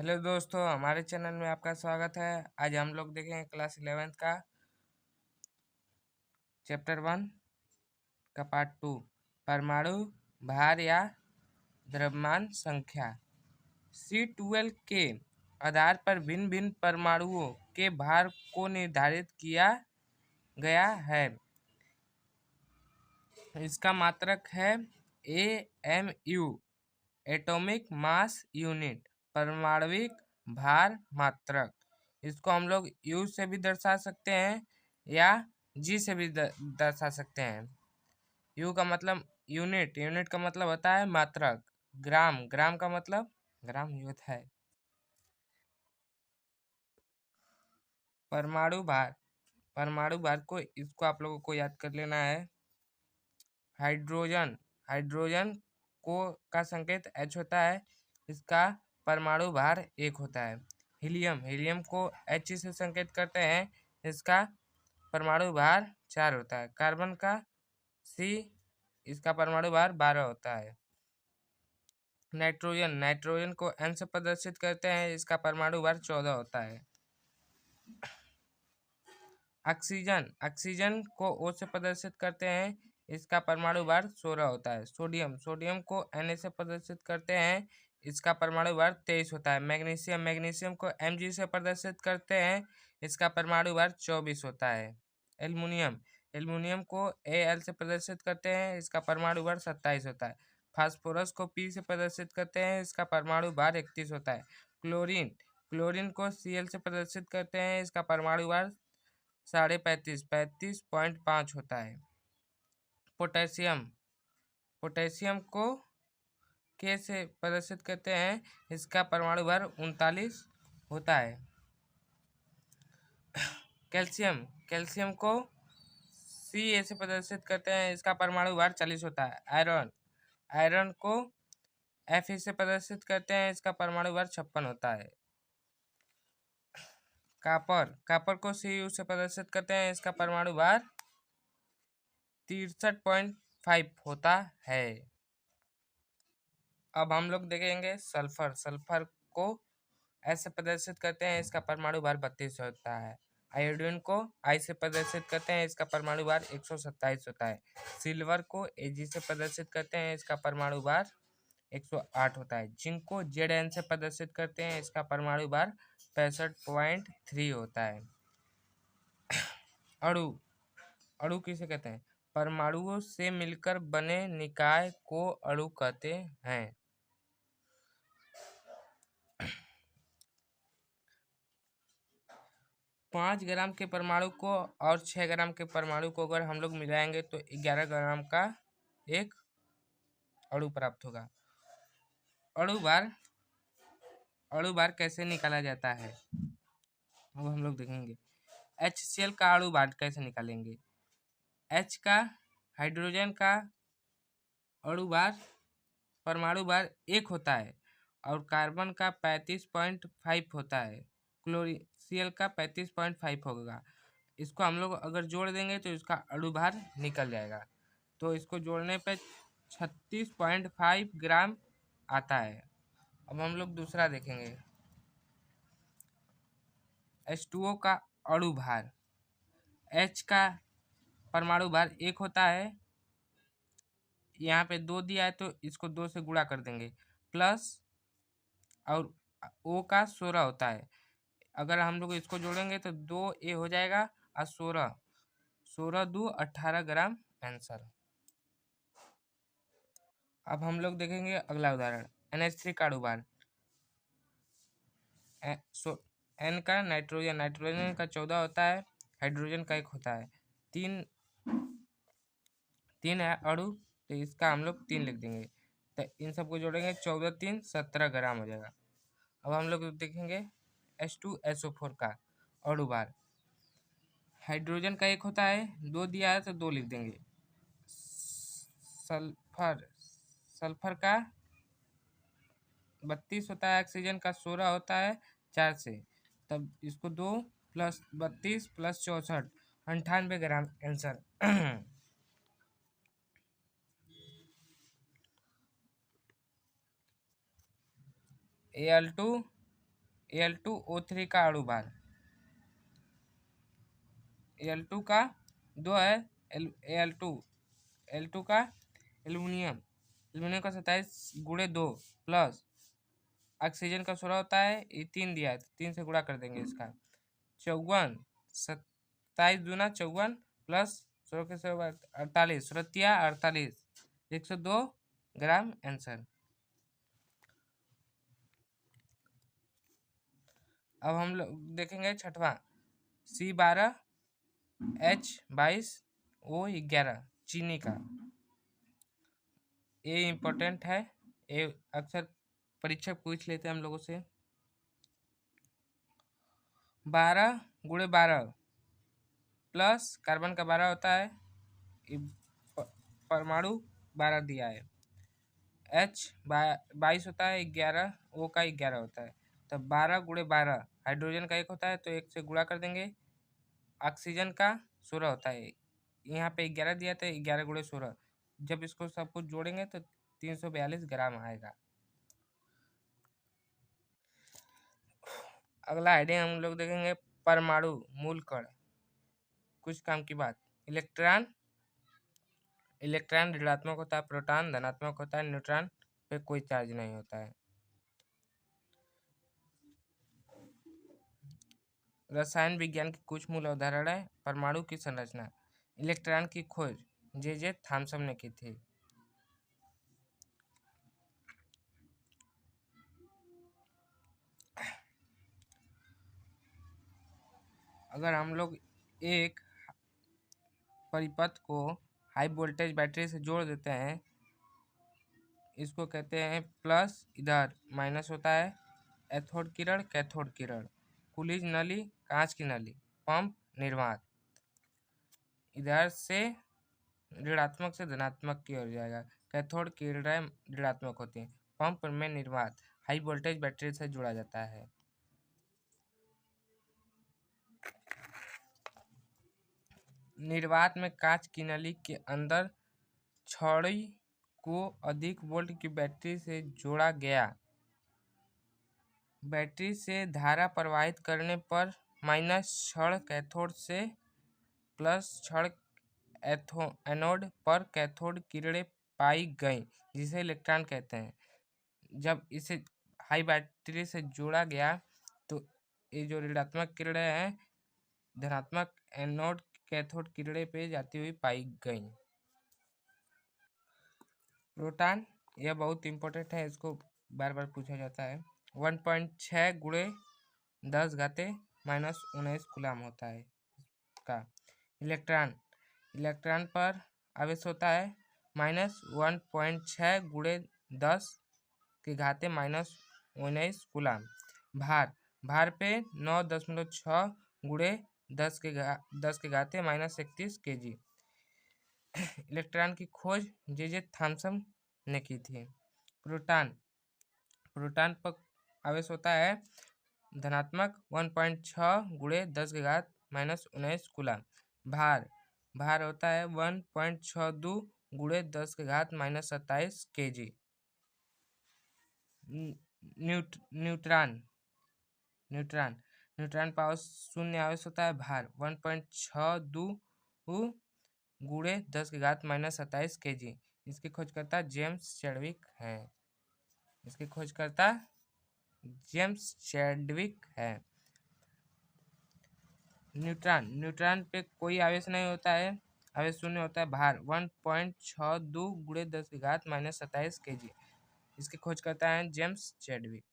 Hello दोस्तों, हमारे channel में आपका स्वागत है। आज हम लोग देखेंगे क्लास 11th का चैप्टर 1 का पार्ट 2, परमाणु भार या द्रव्यमान संख्या। C12 के आधार पर भिन्न भिन्न परमाणुओं के भार को निर्धारित किया गया है। इसका मात्रक है AMU, एटॉमिक मास यूनिट, परमाणविक भार मात्रक। इसको हम लोग U से भी दर्शा सकते हैं या G से भी दर्शा सकते हैं। U का मतलब यूनिट, यूनिट का मतलब होता है मात्रक। ग्राम, ग्राम का मतलब ग्राम ही होता है। परमाणु भार, परमाणु भार को इसको आप लोगों को याद कर लेना है। हाइड्रोजन, हाइड्रोजन को का संकेत H होता है, इसका परमाणु भार 1 होता है। हीलियम, हीलियम को H से संकेत करते हैं, इसका परमाणु भार 4 होता है। कार्बन का C, इसका परमाणु भार 12 होता है। नाइट्रोजन, नाइट्रोजन को N से प्रदर्शित करते हैं, इसका परमाणु भार 14 होता है। ऑक्सीजन, ऑक्सीजन को O से प्रदर्शित करते हैं, इसका परमाणु भार 16 होता है। सोडियम, सोडियम को Na से प्रदर्शित करते हैं, इसका परमाणु भार 23 होता है। मैग्नीशियम, मैग्नीशियम को Mg से प्रदर्शित करते हैं, इसका परमाणु भार 24 होता है। एल्युमिनियम, एल्युमिनियम को Al से प्रदर्शित करते हैं, इसका परमाणु भार 27 होता है। फास्फोरस को P से प्रदर्शित करते हैं, इसका परमाणु भार 31 होता है। क्लोरीन, क्लोरीन को Cl से प्रदर्शित करते हैं, इसका परमाणु भार 35.5 होता है। पोटेशियम, पोटेशियम को K से प्रदर्शित करते हैं, इसका परमाणु भार 39 होता है। कैल्शियम, कैल्शियम को Ca से प्रदर्शित करते हैं, इसका परमाणु भार 40 होता है। आयरन, आयरन को Fe से प्रदर्शित करते हैं, इसका परमाणु भार 56 होता है। कापर, कापर को Cu से प्रदर्शित करते हैं, इसका परमाणु भार 63.5 होता है। अब हम लोग देखेंगे सल्फर, सल्फर को ऐसे प्रदर्शित करते हैं, इसका परमाणु भार 32 होता है। आयोडीन को I से प्रदर्शित करते हैं, इसका परमाणु भार 127 होता है। सिल्वर को Ag से प्रदर्शित करते हैं, इसका परमाणु भार 108 होता है। जिंक को Zn से प्रदर्शित करते हैं, इसका परमाणु भार 65.3 होता है। अणु, अणु किसे कहते हैं? परमाणुओं से मिलकर बने निकाय को अणु कहते हैं। 5 ग्राम के परमाणु को और 6 ग्राम के परमाणु को अगर हम लोग मिलाएंगे तो 11 ग्राम का एक अणु प्राप्त होगा। अणु भार, अणु भार कैसे निकाला जाता है अब हम लोग देखेंगे। HCl का अणु भार कैसे निकालेंगे? H का, हाइड्रोजन का अणु भार, परमाणु भार 1 होता है और कार्बन का 35.5 होता है। क्लोरीन Cl का 35.5 होगा। इसको हम लोग अगर जोड़ देंगे तो इसका अणु भार निकल जाएगा। तो इसको जोड़ने पे 36.5 ग्राम आता है। अब हम लोग दूसरा देखेंगे। H2O का अणु भार, H का परमाणु भार 1 होता है, यहाँ पे 2 दिया है तो इसको 2 से गुणा कर देंगे, प्लस और O का 16 होता है। अगर हम लोग इसको जोड़ेंगे तो 2A हो जाएगा और 16, 16 2 18 ग्राम आंसर। अब हम लोग देखेंगे अगला उदाहरण। NH3 का अणु भार, N का नाइट्रोजन, नाइट्रोजन का 14 होता है, हाइड्रोजन का 1 होता है। तीन है अणु, तो इसका हम लोग 3 लिख देंगे। तो इन सबको जोड़ेंगे 14 3 17 ग्राम हो जाएगा। अब हम लोग देखेंगे H2SO4 का अणु भार, हाइड्रोजन का 1 होता है, 2 दिया है तो 2 लिख देंगे। सल्फर, सल्फर का 32 होता है, ऑक्सीजन का 16 होता है 4 से, तब इसको 2 + 32 + 64 98 ग्राम आंसर। Al2 Al2O3 का अणु भार, Al2 का 2 है, Al2 का एल्यूमिनियम का 27 गुणे 2 प्लस ऑक्सीजन का 16 होता है, ये 3 दिया है तो 3 से गुणा कर देंगे इसका 54, 27 दूना 54 प्लस 16 के 48, 48, 102 ग्राम आंसर। अब हम लोग देखेंगे छठवां C12H22O11 चीनी का। ये इम्पोर्टेंट है, ये अक्सर परीक्षक पूछ लेते हैं हम लोगों से। 12 गुणे 12 प्लस कार्बन का 12 होता है, परमाणु 12 दिया है, H22 होता है 11, O का 11 होता है, तो 12 गुणे 12 हाइड्रोजन का 1 होता है तो 1 से गुणा कर देंगे, ऑक्सीजन का 16 होता है, यहाँ पे 11 दिया था, 11 गुणे 16, जब इसको सब कुछ जोड़ेंगे तो 342 ग्राम आएगा। अगला आइडिया हम लोग देखेंगे परमाणु मूल कण। कुछ काम की बात, इलेक्ट्रॉन ऋणात्मक होता है, प्रोटॉन धनात्मक होता है, न्यूट्रॉन पे कोई चार्ज नहीं होता है। रसायन विज्ञान की कुछ मूल अवधारणा है। परमाणु की संरचना, इलेक्ट्रॉन की खोज जे थॉमसन ने की थी। अगर हम लोग एक परिपथ को हाई वोल्टेज बैटरी से जोड़ देते हैं, इसको कहते हैं प्लस, इधर माइनस होता है, एथोड किरण कैथोड किरण, कुलिज नली कांच की नली, पंप निर्वात, इधर से ऋणात्मक से धनात्मक की ओर जाएगा, कैथोड किरणें ऋणात्मक होती हैं, पंप में निर्वात हाई वोल्टेज बैटरी से जोड़ा जाता है। निर्वात में कांच की नली के अंदर छड़ी को अधिक वोल्ट की बैटरी से जोड़ा गया, बैटरी से धारा प्रवाहित करने पर माइनस छड़ कैथोड से प्लस छड़ एनोड पर कैथोड किरणें पाई गई, जिसे इलेक्ट्रॉन कहते हैं। जब इसे हाई बैटरी से जोड़ा गया तो ये जो ऋणात्मक किरणें हैं धनात्मक एनोड कैथोड किरणें पे जाती हुई पाई गई। प्रोटॉन, यह बहुत इंपॉर्टेंट है, इसको बार बार पूछा जाता है। 1.6 गुणे 10 घाते -19 कूलम होता है इसका। इलेक्ट्रॉन पर आवेश होता है -1.6 गुणे 10 के घाते -19 कूलम। भार पे 9.6 गुणे 10 के घाते -31 kg। इलेक्ट्रॉन की खोज जे थॉमसन ने की थी। प्रोटॉन पर आवेश होता है धनात्मक 1.6 गुणे 10 के घात -19 कूलम। भार होता है 1.62 गुणे 10 के घात -27 kg। न्यूट्रॉन पर शून्य आवेश होता है, भार 1.62 गुणे 10 के घात -27 kg। इसकी खोजकर्ता जेम्स चैडविक है। न्यूट्रॉन पे कोई आवेश नहीं होता है, आवेश शून्य होता है, भार 1.62 गुणे 10 के घात -27 kg। इसके खोजकर्ता हैं जेम्स चैडविक।